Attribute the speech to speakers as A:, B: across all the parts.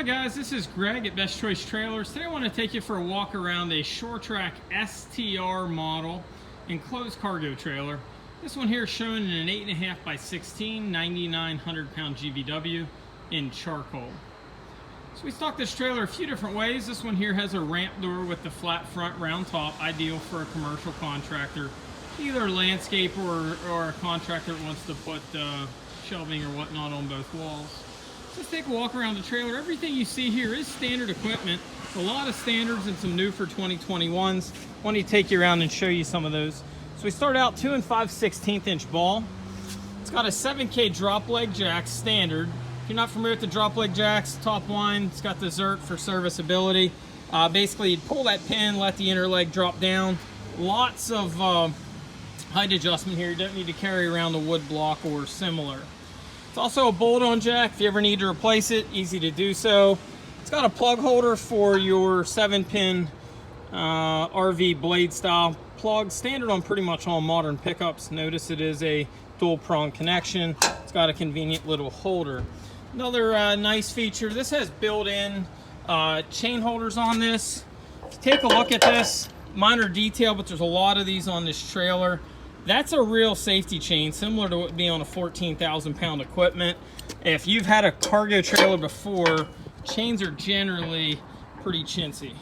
A: Hi guys, this is Greg at Best Choice Trailers. Today I want to take you for a walk around a sure-trac STR model enclosed cargo trailer. This one here is shown in an 8.5 by 16, 9,900 pound GVW in charcoal. So we stock this trailer a few different ways. This one here has a ramp door with the flat front, round top, ideal for a commercial contractor, either a landscape or a contractor that wants to put shelving or whatnot on both walls. Let's take a walk around the trailer. Everything you see here is standard equipment. A lot of standards and some new for 2021s. I want to take you around and show you some of those. So we start out 2 5/16 inch ball. It's got a 7K drop leg jack standard. If you're not familiar with the drop leg jacks, top line, it's got the Zert for serviceability. Basically, you pull that pin, let the inner leg drop down. Lots of height adjustment here. You don't need to carry around a wood block or similar. It's also a bolt-on jack. If you ever need to replace it, easy to do so. It's got a plug holder for your 7-pin RV blade style plug, standard on pretty much all modern pickups. Notice it is a dual prong connection. It's got a convenient little holder. Another nice feature, this has built-in chain holders on this. Take a look at this. Minor detail, but there's a lot of these on this trailer. That's a real safety chain, similar to what would be on a 14,000 pound equipment. If you've had a cargo trailer before, chains are generally pretty chintzy.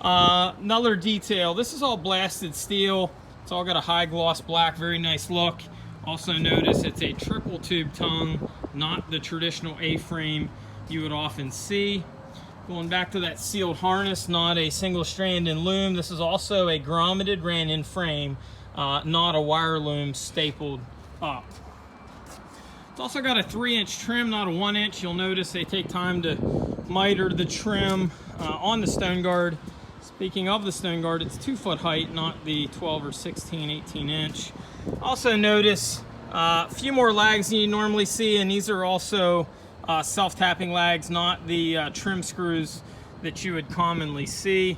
A: Another detail, this is all blasted steel. It's all got a high gloss black, very nice look. Also notice it's a triple tube tongue, not the traditional A-frame you would often see. Going back to that sealed harness, not a single strand in loom. This is also a grommeted ran-in frame. Not a wire loom stapled up. It's also got a 3-inch trim, not a 1-inch. You'll notice they take time to miter the trim on the stone guard. Speaking of the stone guard, it's 2 foot height, not the 12 or 16, 18 inch. Also notice a few more lags than you normally see, and these are also self-tapping lags, not the trim screws that you would commonly see.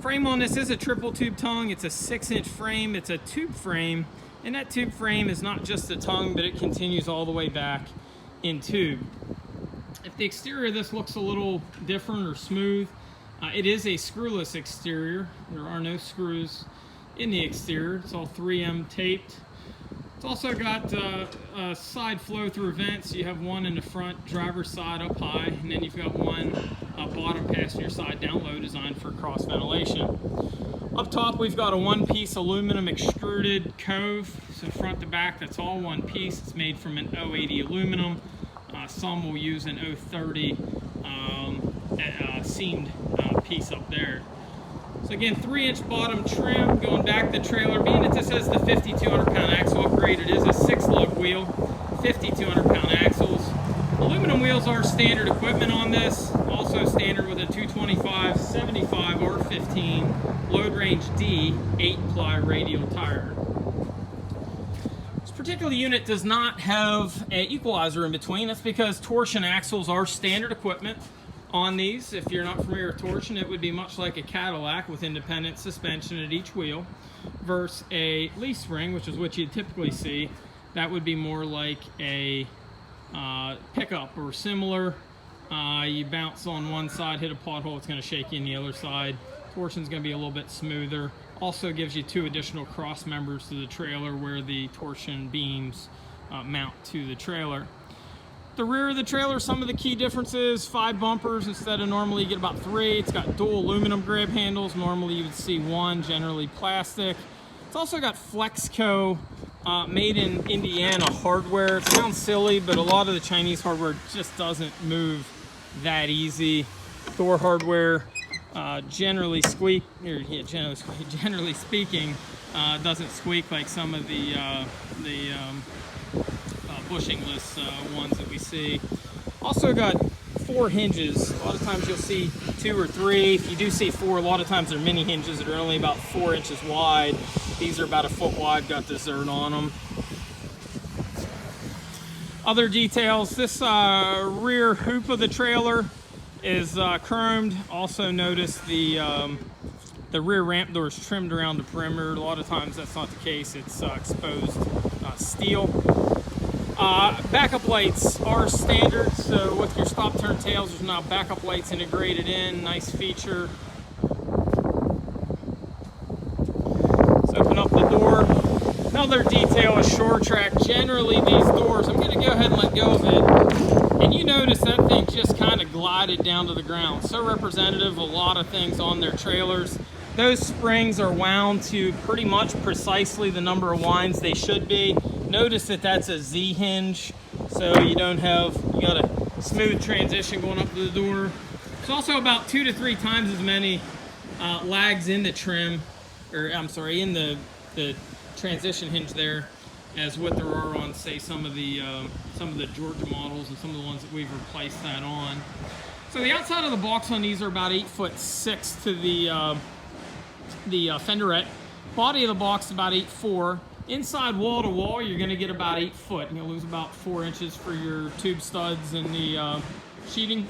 A: Frame on this is a triple tube tongue. It's a 6-inch frame. It's a tube frame, and that tube frame is not just the tongue, but it continues all the way back in tube. If the exterior of this looks a little different or smooth, it is a screwless exterior. There are no screws in the exterior. It's all 3M taped. It's also got side flow-through vents. You have one in the front driver's side up high, and then you've got one bottom passenger side down low, designed for cross ventilation. Up top, we've got a one-piece aluminum extruded cove. So front to back, that's all one piece. It's made from an 080 aluminum. Some will use an 030 seamed piece up there. So again, 3-inch bottom trim. Going back the trailer, being that this has the 5,200 pound axle upgrade, it is a 6-lug wheel, 5,200 pound axles. Aluminum wheels are standard equipment on this, also standard with a 225, 75 R15 load range D 8-ply radial tire. This particular unit does not have an equalizer in between. That's because torsion axles are standard equipment on these. If you're not familiar with torsion, it would be much like a Cadillac with independent suspension at each wheel, versus a leaf spring, which is what you'd typically see. That would be more like a pickup or similar. You bounce on one side, hit a pothole, it's going to shake you in the other side. Torsion's going to be a little bit smoother. Also gives you 2 additional cross members to the trailer where the torsion beams mount to the trailer. The rear of the trailer, some of the key differences: 5 bumpers instead of normally you get about 3. It's got dual aluminum grab handles. Normally you would see 1, generally plastic. It's also got Flexco made in Indiana hardware. It sounds silly, but a lot of the Chinese hardware just doesn't move that easy. Door hardware generally speaking, doesn't squeak like some of the bushingless ones that we see. Also got 4 hinges. A lot of times you'll see 2 or 3. If you do see 4, a lot of times they're mini hinges that are only about 4 inches wide. These are about 1 foot wide, got the Zert on them. Other details, this rear hoop of the trailer is chromed. Also notice the rear ramp door is trimmed around the perimeter. A lot of times that's not the case. It's exposed steel. Backup lights are standard, so with your stop turn tails, there's now backup lights integrated in. Nice feature. Let's open up the door. Another detail is sure-trac. Generally, these doors, I'm going to go ahead and let go of it. And you notice that thing just kind of glided down to the ground. So representative of a lot of things on their trailers. Those springs are wound to pretty much precisely the number of winds they should be. Notice that that's a Z hinge, so you don't have, you got a smooth transition going up to the door. There's also about 2 to 3 times as many lags in the trim, or I'm sorry, in the transition hinge there, as what there are on, say, some of the Georgia models and some of the ones that we've replaced that on. So the outside of the box on these are about 8'6" to the fenderette. Body of the box is about 8'4". Inside wall to wall, you're going to get about 8 foot. You're going to lose about 4 inches for your tube studs and the sheeting.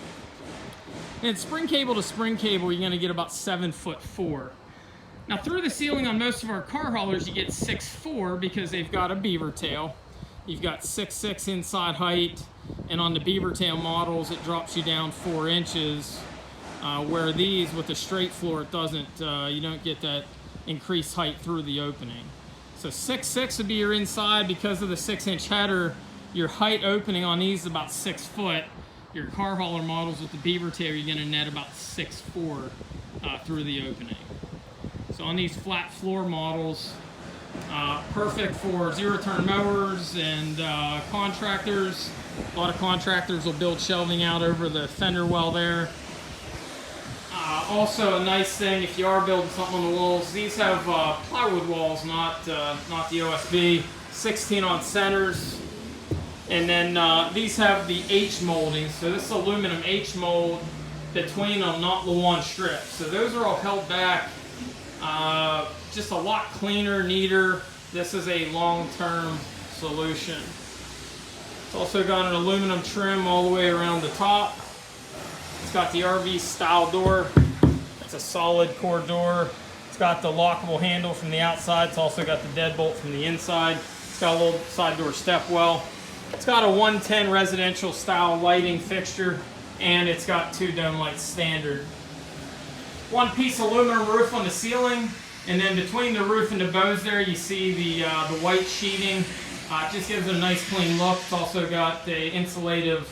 A: And spring cable to spring cable, you're going to get about 7'4". Now through the ceiling on most of our car haulers, you get 6'4" because they've got a beaver tail. You've got 6'6" inside height, and on the beaver tail models, it drops you down 4 inches. Where these, with the straight floor, it doesn't. You don't get that increased height through the opening. So 6'6" would be your inside. Because of the 6-inch header, your height opening on these is about 6 foot. Your car hauler models with the beaver tail, you're going to net about 6'4" through the opening. So on these flat floor models, perfect for zero-turn mowers and contractors. A lot of contractors will build shelving out over the fender well there. Also a nice thing, if you are building something on the walls, these have plywood walls, not the OSB, 16 on centers. And then these have the H molding, so this is aluminum H mold between them, not Lawan strips. So those are all held back, just a lot cleaner, neater. This is a long-term solution. It's also got an aluminum trim all the way around the top. It's got the RV style door. It's a solid core door. It's got the lockable handle from the outside. It's also got the deadbolt from the inside. It's got a little side door step well. It's got a 110 residential style lighting fixture, and it's got 2 dome lights standard. One piece aluminum roof on the ceiling, and then between the roof and the bows there, you see the white sheeting. It just gives it a nice clean look. It's also got the insulative,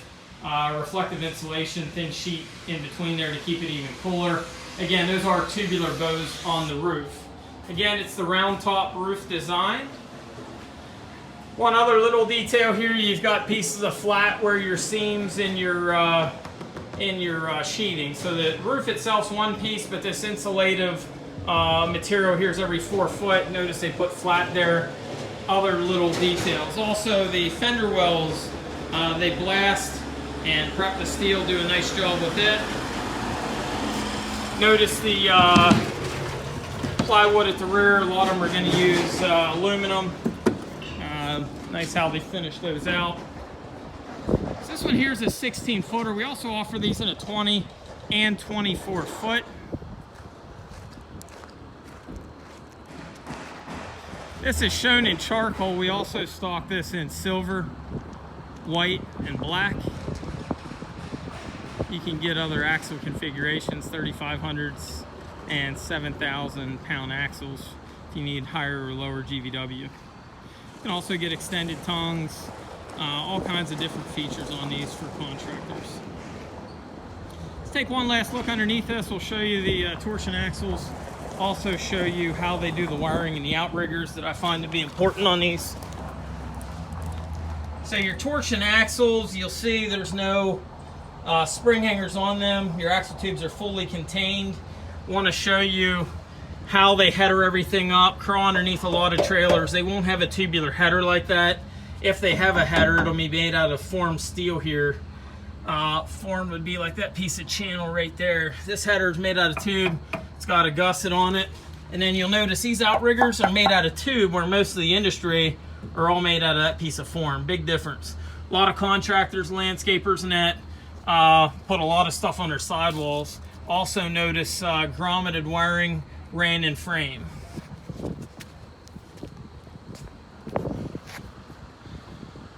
A: reflective insulation, thin sheet in between there to keep it even cooler. Again, those are tubular bows on the roof. Again, it's the round top roof design. One other little detail here, you've got pieces of flat where your seams in your sheeting. So the roof itself's one piece, but this insulative material here is every 4 foot. Notice they put flat there. Other little details. Also, the fender wells, they blast and prep the steel, do a nice job with it. Notice the plywood at the rear, a lot of them are going to use aluminum. Nice how they finish those out. So this one here is a 16-footer. We also offer these in a 20 and 24 foot. This is shown in charcoal. We also stock this in silver, white, and black. You can get other axle configurations, 3500s and 7,000 pound axles if you need higher or lower GVW. You can also get extended tongues, all kinds of different features on these for contractors. Let's take one last look underneath this. We'll show you the torsion axles. Also show you how they do the wiring and the outriggers that I find to be important on these. So your torsion axles, you'll see there's no spring hangers on them. Your axle tubes are fully contained. Want to show you how they header everything up. Crawl underneath a lot of trailers. They won't have a tubular header like that. If they have a header, it'll be made out of formed steel here. Formed would be like that piece of channel right there. This header is made out of tube. It's got a gusset on it. And then you'll notice these outriggers are made out of tube, where most of the industry are all made out of that piece of form. Big difference. A lot of contractors, landscapers, and that put a lot of stuff on their sidewalls. Also notice grommeted wiring ran in frame.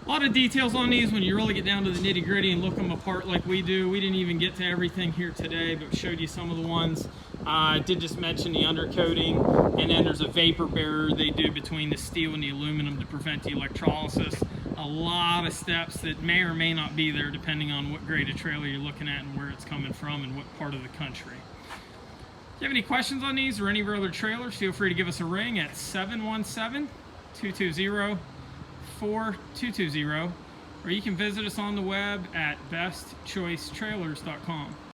A: A lot of details on these when you really get down to the nitty gritty and look them apart like we do. We didn't even get to everything here today, but showed you some of the ones. I did just mention the undercoating, and then there's a vapor barrier they do between the steel and the aluminum to prevent the electrolysis. A lot of steps that may or may not be there depending on what grade of trailer you're looking at and where it's coming from and what part of the country. If you have any questions on these or any of our other trailers, feel free to give us a ring at 717-220-4220, or you can visit us on the web at bestchoicetrailers.com.